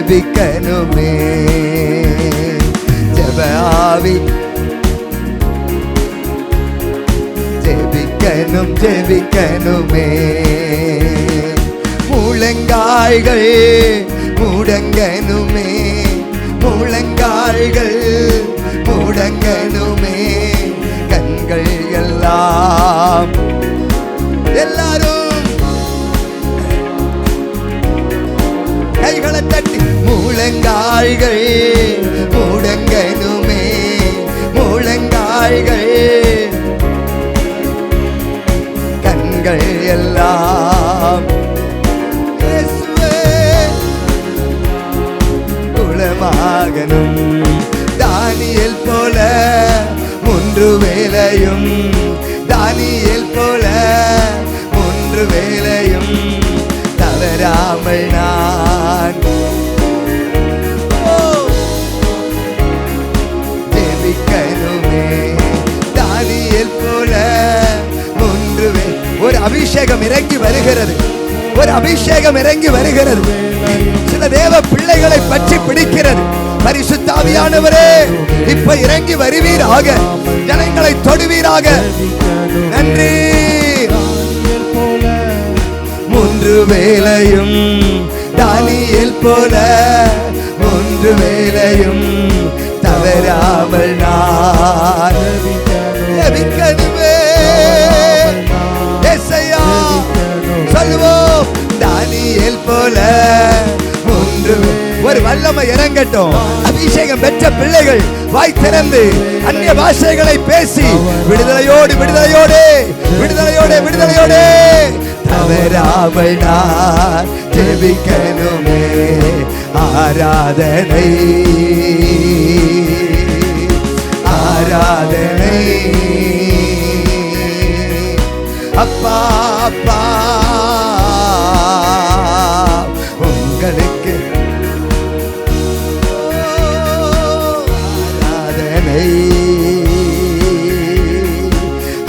ஜெபிக்கணுமே. ஜெப ஆவி ஜெபிக்கணும் ஜெபிக்கணுமே. முழங்கால்கள் முடங்கணுமே, முழங்கால்கள் முடங்கணுமே. கண்கள் எல்லாம் எல்லாரும் கைகளை தட்டி முழங்கால்கள் முடங்கணுமே, முழங்கால்கள் கண்கள் எல்லாம் குலமாகணும். தானியேல் போல 3 வேளையும், தானியேல் போல 3 வேளையும் தவறாமல் நான் ஜெபிக்கணுமே. தானியேல் போல 3 ஒரு அபிஷேகம் இறங்கி வருகிறது, ஒரு அபிஷேகம் இறங்கி வருகிறது. சில தேவ பிள்ளைகளை பற்றி பிடிக்கிறது. பரிசுத்த ஆவியானவரே இப்ப இறங்கி வருவீராக, ஜனங்களை தொடுவீராக. நன்றி. 3 வேளையும் தானியேல் போல 3 வேளையும் தவறாமல் நான் ஜெபிக்கணுமே. சொல்லுவோம் தானியேல் போல 3. ஒரு வல்லமை இறங்கட்டும். அபிஷேகம் பெற்ற பிள்ளைகள் வாய் திறந்து அந்நிய பாஷைகளை பேசி விடுதலையோடு விடுதலையோடு விடுதலையோடு விடுதலையோடு தவறாமல் நான் ஜெபிக்கணுமே. ஆராதனை ஆராதனை அப்பா அப்பா உங்களுக்கு ஆராதனை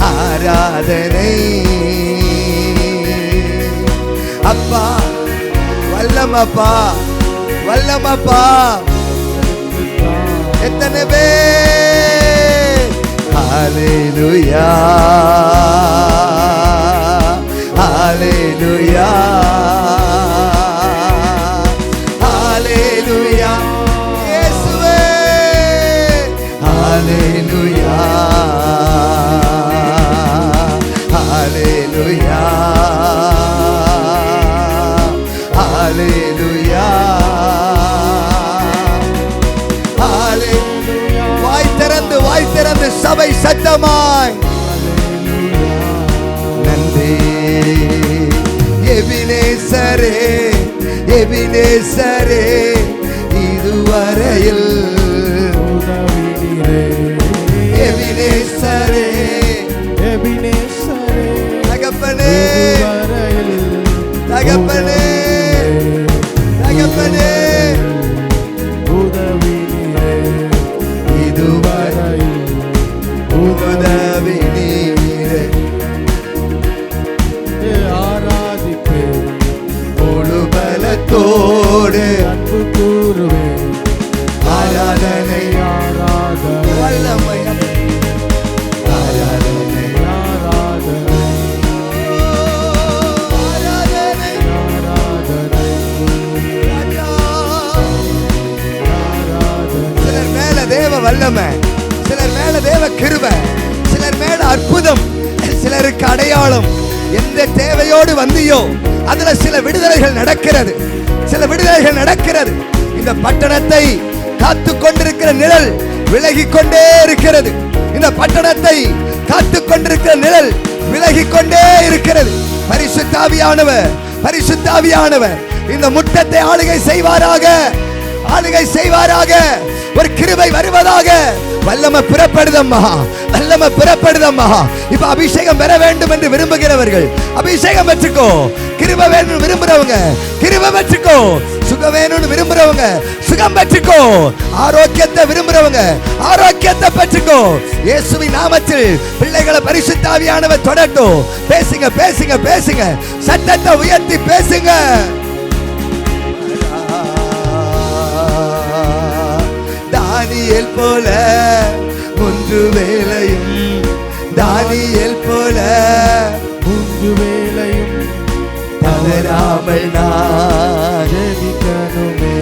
ஆராதனை. அப்பா வல்லமப்பா வல்லமப்பா. எத்தனை பேர் ஹல்லேலூயா ஹல்லேலூயா ஹல்லேலூயா இயேசுவே ஹல்லேலூயா ஹல்லேலூயா ஹல்லேலூயா ஹல்லேலூயா. வாய் திறந்து சபை சத்தமாய் நன்றி. எபினேசரே எபினேசரே இதுவரையில் எபினேசரே எபினேசரே தகப்பனே தகப்பனே தகப்பனே இதுவரையில் உதவி நீரே. பலத்தோடு அன்பு கூறுவே. ஆராதனை ஆராதனை வல்லமை ஆராதனை ஆராதனை ஆராதனை ஆராதனை. சிலர் மேல தேவ வல்லமை, சிலர் மேல தேவ கிருபை, சிலர் மேல அற்புதம், சிலருக்கு அடையாளம். எந்த தேவையோடு வந்தியோ அதுல சில விடுதலைகள் நடக்கிறது, சில விடுதலைகள் நடக்கிறது. இந்த பட்டணத்தை காத்து கொண்டிருக்கிற நிழல் விலகிக் கொண்டே இருக்கிறது. இந்த பட்டணத்தை காத்து கொண்டிருக்கிற நிழல் விலகிக் கொண்டே இருக்கிறது. பரிசுத்த ஆவியானவர் பரிசுத்த ஆவியானவர் இந்த முற்றத்தை ஆளுகை செய்வாராக, ஆளுகை செய்வாராக. ஒரு கிருபை வருவதாக. வல்லமை புறப்படுதம்மா, வல்லமை புறப்படுதம்மா. இப்ப அபிஷேகம் பெற வேண்டும் என்று விரும்புகிறவர்கள் அபிஷேகம் பெற்றுக்கோ. கிருபை வேணும்னு விரும்புறவங்க கிருபை பெற்றுக்கோ. சுகம் வேணும்னு விரும்புறவங்க சுகம் பெற்றுக்கோ. ஆரோக்கியத்தை விரும்புறவங்க ஆரோக்கியத்தை பெற்றுக்கோ. இயேசுவின் நாமத்தில் பிள்ளைகளை பரிசுத்த ஆவியானவர் தொடட்டும். பேசுங்க பேசுங்க பேசுங்க, சத்தத்தை உயர்த்தி பேசுங்க. தவறாமல் நான் ஜெபிக்கணுமே,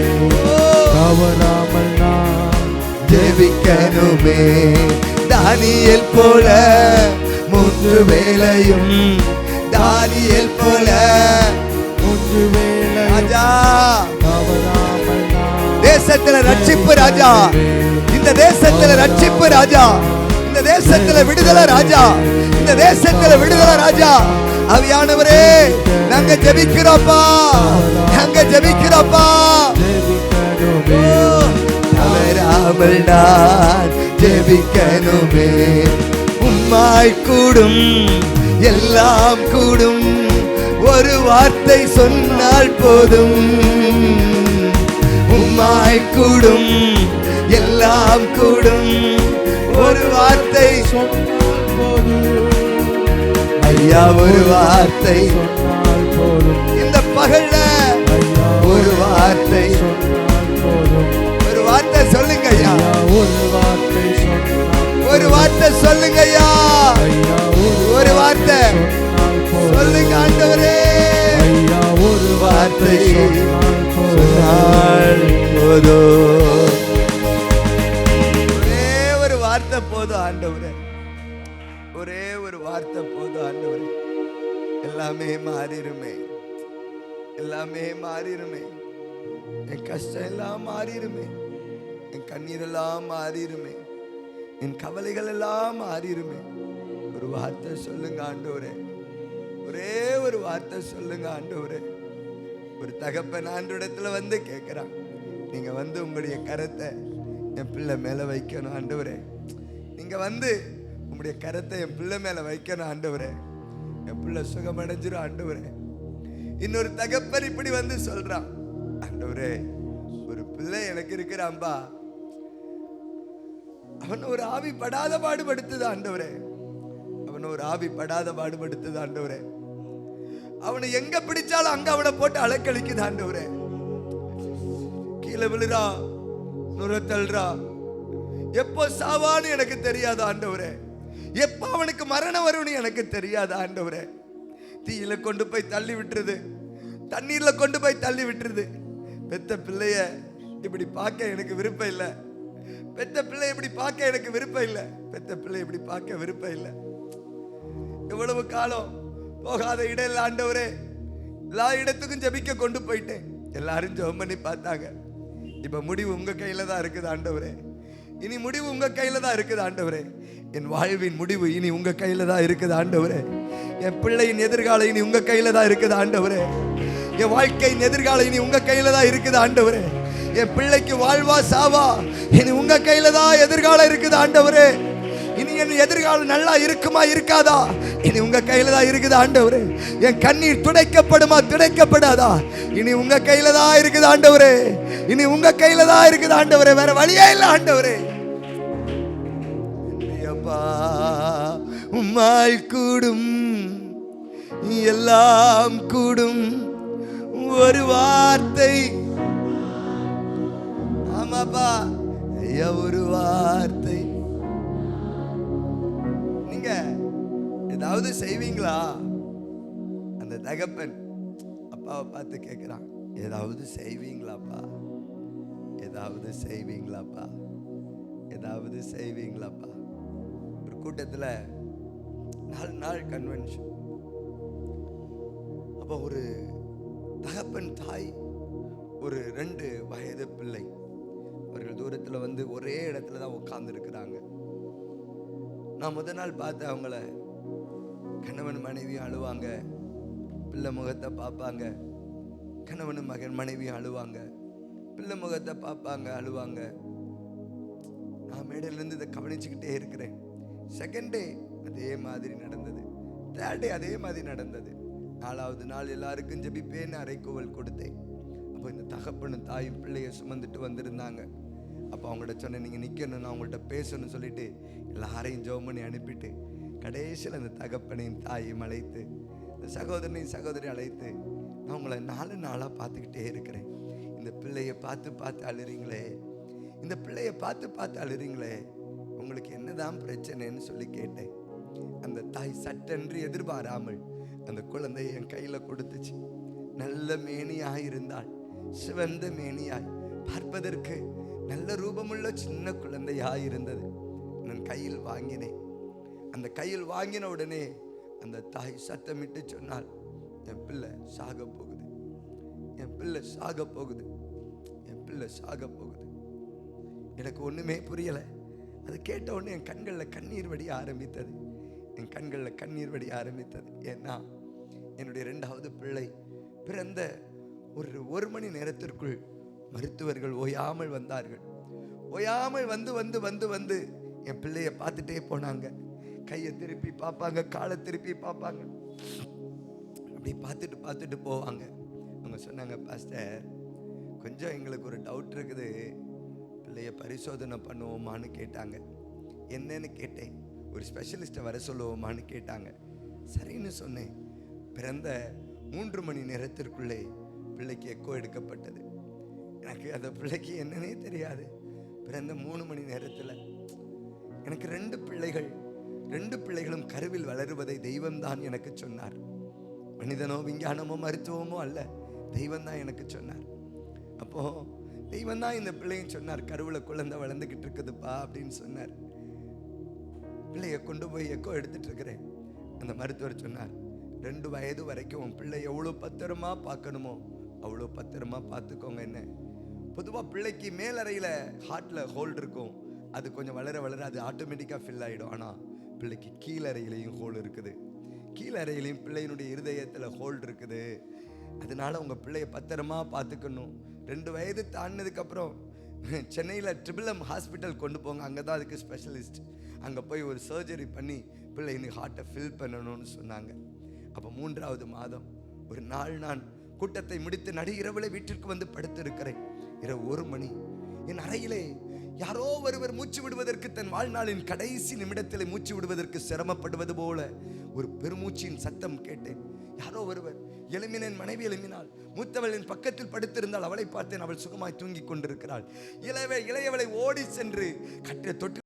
தவறாமல் நான் ஜெபிக்கணுமே. தானியேல் போல 3 வேளையும், தானியேல் போல 3 வேளை ராஜா, தவறாமல் நான் தேசத்துல ரட்சிப்பு ராஜா, இந்த தேசத்துல ரட்சிப்பு ராஜா, இந்த தேசத்துல விடுதலை ராஜா, இந்த தேசத்துல விடுதலை ராஜா. ஆவியானவரே, நாங்க ஜெபிக்கிறோப்பா, நாங்க ஜெபிக்கிறோப்பா. தவறாமல் நான் ஜெபிக்கணுமே. உம்மாய் கூடும் எல்லாம் கூடும், ஒரு வார்த்தை சொன்னால் போதும். உம்மாய் கூடும் எல்லாம் கூடும், ஒரு வார்த்தை சொன்னால் போதும். ஐயா, ஒரு வார்த்தை சொன்னால் போதும். இந்த பகல்ல ஐயா, ஒரு வார்த்தை சொன்னால் போதும். ஒரு வார்த்தை சொல்லுங்க ஐயா, ஒரு வார்த்தை சொன்னால், ஒரு வார்த்தை சொல்லுங்க ஐயா, ஐயா ஒரு வார்த்தை சொன்னால் போதும். சொல்லுங்க ஆண்டவரே. ஐயா, ஒரு வார்த்தை சொன்னால் சொன்னால் போதும். ஒரே ஒரு வார்த்தை போதும் ஆண்டவரே, ஒரே ஒரு வார்த்தை போதும் ஆண்டவரே. எல்லாமே மாறிடுமே, எல்லாமே மாறிடுமே. என் கஷ்டம் எல்லாம் மாறிடுமே, என் கண்ணீர் எல்லாம் மாறிடுமே, என் கவலைகள் எல்லாம் மாறிடுமே. ஒரு வார்த்தை சொல்லுங்க ஆண்டவரே, ஒரே ஒரு வார்த்தை சொல்லுங்க ஆண்டவரே. ஒரு தகப்பன் ஆண்டவரிடத்துல வந்து கேட்கிறான், நீங்க வந்து உங்களுடைய கரத்தை என் பிள்ளை மேல வைக்கணும் ஆண்டவரே. நீங்க வந்து உங்களுடைய கரத்தை என் பிள்ளை மேல வைக்கணும் ஆண்டவரே. என் பிள்ளை சுகமடைஞ்சிரும் ஆண்டவரே. இன்னொரு தகப்பன் இப்படி வந்து சொல்றான், ஆண்டவரே, ஒரு பிள்ளை எனக்கு இருக்கிறான்பா, அவன் ஒரு ஆவி படாத பாடுபடுத்துது ஆண்டவரே, அவன் ஒரு ஆவி படாத பாடுபடுத்துது ஆண்டவரே. அவனை எங்க பிடிச்சாலும் அங்க அவனை போட்டு அலக்கழிக்குது ஆண்டவரே. கீழே விழுறா, நுரத்தல்றா, எப்போ சாவான்னு எனக்கு தெரியாது ஆண்டவரே, எப்போ அவனுக்கு மரணம் வரும்னு எனக்கு தெரியாது ஆண்டவரே. தீயில கொண்டு போய் தள்ளி விட்டுருது, தண்ணீர்ல கொண்டு போய் தள்ளி விட்டுருது. பெத்த பிள்ளைய இப்படி பார்க்க எனக்கு விருப்பம் இல்லை, பெத்த பிள்ளை இப்படி பார்க்க எனக்கு விருப்பம் இல்லை, பெத்த பிள்ளை இப்படி பார்க்க விருப்பம் இல்லை. எவ்வளவு காலம் போகாத இடம் இல்லை ஆண்டவரே. எல்லா இடத்துக்கும் ஜெபிக்க கொண்டு போயிட்டேன், எல்லாரும் ஜெபம் பண்ணி பார்த்தாங்க. இப்ப முடிவு உங்க கையில தான் இருக்குது ஆண்டவரே. இனி முடிவு உங்க கையில தான் இருக்குது ஆண்டவரே. என் வாழ்வின் முடிவு இனி உங்க கையில தான் இருக்குது ஆண்டவரே. என் பிள்ளையின் எதிர்காலம் இனி உங்க கையில தான் இருக்குது ஆண்டவரே. என் வாழ்க்கையின் எதிர்காலம் இனி உங்க கையில தான் இருக்குது ஆண்டவரே. என் பிள்ளைக்கு வாழ்வா சாவா இனி உங்க கையில தான் எதிர்காலம் இருக்குது ஆண்டவரே. இனி என் எதிர்காலம் நல்லா இருக்குமா இருக்காதா இனி உங்க கையில தான் இருக்குது ஆண்டவரே. என் கண்ணீர் துடைக்கப்படுமா துடைக்கப்படாதா இனி உங்க கையில தான் இருக்குது ஆண்டவரே. இனி உங்க கையில தான் இருக்குது ஆண்டவரே, வேற வழியே இல்லை ஆண்டவரே. உம்மால் கூடும் எல்லாம் கூடும், ஒரு வார்த்தை. ஆமாப்பா ஐயா, ஒரு வார்த்தை. நீங்க ஏதாவது செய்வீங்களா? அந்த தகப்பன் அப்பாவை பார்த்து கேட்கிறான், ஏதாவது செய்வீங்களாப்பா, ஏதாவது செய்வீங்களாப்பா, ஏதாவது செய்வீங்களாப்பா. ஒரு கூட்டத்தில் 4 நாள் கன்வென்ஷன். அப்போ ஒரு தகப்பன் தாய், ஒரு 2 வயது பிள்ளை, அவர்கள் தூரத்தில் வந்து ஒரே இடத்துல தான் உட்கார்ந்து இருக்கிறாங்க. நான் முதல் நாள் பார்த்து அவங்கள, கணவன் மனைவி அழுவாங்க, பிள்ளை முகத்தை பார்ப்பாங்க, கணவன் மகன் மனைவி அழுவாங்க, பிள்ளை முகத்தை பார்ப்பாங்க அழுவாங்க. நான் மேடையிலேருந்து இதை கவனிச்சுக்கிட்டே இருக்கிறேன். செகண்ட் டே அதே மாதிரி நடந்தது, தேர்ட் டே அதே மாதிரி நடந்தது. 4வது நாள் எல்லாருக்கும் ஜெபிப்பேன்னு அறைக்கூவல் கொடுத்தேன். அப்போ இந்த தகப்பனும் தாயும் பிள்ளையை சுமந்துட்டு வந்திருந்தாங்க. அப்போ அவங்கள்ட்ட சொன்னேன், நீங்கள் நிற்கணும், நான் அவங்கள்ட்ட பேசணும்னு சொல்லிட்டு எல்லாரையும் ஜெபம் பண்ணி அனுப்பிட்டு கடைசியில் அந்த தகப்பனையும் தாயையும் அழைத்து, இந்த சகோதரனையும் சகோதரி அழைத்து, நான் உங்களை 4 நாளாக பார்த்துக்கிட்டே இருக்கிறேன். இந்த பிள்ளையை பார்த்து அழுறீங்களே, இந்த பிள்ளையை பார்த்து அழுறீங்களே, உங்களுக்கு என்னதான் பிரச்சனைன்னு சொல்லி கேட்டேன். அந்த தாய் சட்டென்று எதிர்பாராமல் அந்த குழந்தையை என் கையில் கொடுத்துச்சு. நல்ல மேனியாய் இருந்தாள். சிவந்த மேனியாய், பார்ப்பதற்கு நல்ல ரூபமுள்ள சின்ன குழந்தையாய் இருந்தது. நான் கையில் வாங்கினேன். அந்த கையில் வாங்கின உடனே அந்த தாய் சத்தமிட்டு சொன்னாள், என் பிள்ளை சாக போகுது, என் பிள்ளை சாக போகுது, என் பிள்ளை சாக போகுது. எனக்கு ஒண்ணுமே புரியல. அது கேட்ட உடனே என் கண்களில் கண்ணீர் வடிய ஆரம்பித்தது. என் கண்களில் கண்ணீர் வடிய ஆரம்பித்தது. ஏன்னா என்னுடைய 2வது பிள்ளை பிறந்த ஒரு மணி நேரத்திற்குள் மருத்துவர்கள் ஓயாமல் வந்தார்கள். ஓயாமல் வந்து வந்து வந்து வந்து என் பிள்ளைய பார்த்துட்டே போனாங்க. கையை திருப்பி பார்ப்பாங்க, காலை திருப்பி பார்ப்பாங்க, அப்படி பார்த்துட்டு பார்த்துட்டு போவாங்க. அவங்க சொன்னாங்க, பாஸ்டர் கொஞ்சம் எங்களுக்கு ஒரு டவுட் இருக்குது, பிள்ளைய பரிசோதனை பண்ணுவோமான்னு கேட்டாங்க. என்னன்னு கேட்டேன். ஒரு ஸ்பெஷலிஸ்ட்டை வர சொல்லுவோமான்னு கேட்டாங்க. சரின்னு சொன்னேன். பிறந்த 3 மணி நேரத்திற்குள்ளே பிள்ளைக்கு எக்கோ எடுக்கப்பட்டது. எனக்கு அந்த பிள்ளைக்கு என்னன்னே தெரியாது. பிறந்த 3 மணி நேரத்தில் எனக்கு 2 பிள்ளைகள், 2 பிள்ளைகளும் கருவில் வளருவதை தெய்வம்தான் எனக்கு சொன்னார். மனிதனோ விஞ்ஞானமோ மருத்துவமோ அல்ல, தெய்வம்தான் எனக்கு சொன்னார். அப்போ தெய்வம்தான் இந்த பிள்ளையும் சொன்னார், கருவில் குழந்தை வளர்ந்துக்கிட்டு இருக்குதுப்பா அப்படின்னு சொன்னார். பிள்ளைய கொண்டு போய் எக்கோ எடுத்துட்டு இருக்கிறேன். அந்த மருத்துவர் சொன்னார், 2 வயது வரைக்கும் உன் பிள்ளை எவ்வளோ பத்திரமா பார்க்கணுமோ அவ்வளோ பத்திரமா பார்த்துக்கோங்க. என்ன பொதுவாக பிள்ளைக்கு மேலறையில் ஹார்ட்டில் ஹோல் இருக்கும், அது கொஞ்சம் வளர வளர அது ஆட்டோமேட்டிக்காக ஃபில் ஆகிடும். ஆனால் பிள்ளைக்கு கீழறையிலையும் ஹோல் இருக்குது, கீழறையிலையும் பிள்ளையினுடைய இருதயத்தில் ஹோல் இருக்குது. அதனால உங்கள் பிள்ளைய பத்திரமா பார்த்துக்கணும். 2 வயது தாண்டினதுக்கப்புறம் சென்னையில் ட்ரிபிள் ஹாஸ்பிட்டல் கொண்டு போங்க, அங்கே தான் அதுக்கு ஸ்பெஷலிஸ்ட். அங்கே போய் ஒரு சர்ஜரி பண்ணி பிள்ளைன்னு ஹார்ட்டை ஃபில் பண்ணணும்னு சொன்னாங்க. அப்போ 3வது மாதம் ஒரு நாள் நான் கூட்டத்தை முடித்து நடுஇரவுல வீட்டிற்கு வந்து படுத்திருக்கிறேன். இரவு 1 மணி. என் அறையிலே யாரோ ஒருவர் மூச்சு விடுவதற்கு, தன் வாழ்நாளின் கடைசி நிமிடத்தில் மூச்சு விடுவதற்கு சிரமப்படுவது போல ஒரு பெருமூச்சின் சத்தம் கேட்டேன். யாரோ ஒருவர் எழுமினேன். மனைவி எழுமினாள். மூத்தவள் என் பக்கத்தில் படுத்திருந்தாள். அவளை பார்த்தேன், அவள் சுகமாய் தூங்கி கொண்டிருக்கிறாள். இளையவளை ஓடி சென்று கட்டிய தொட்டில்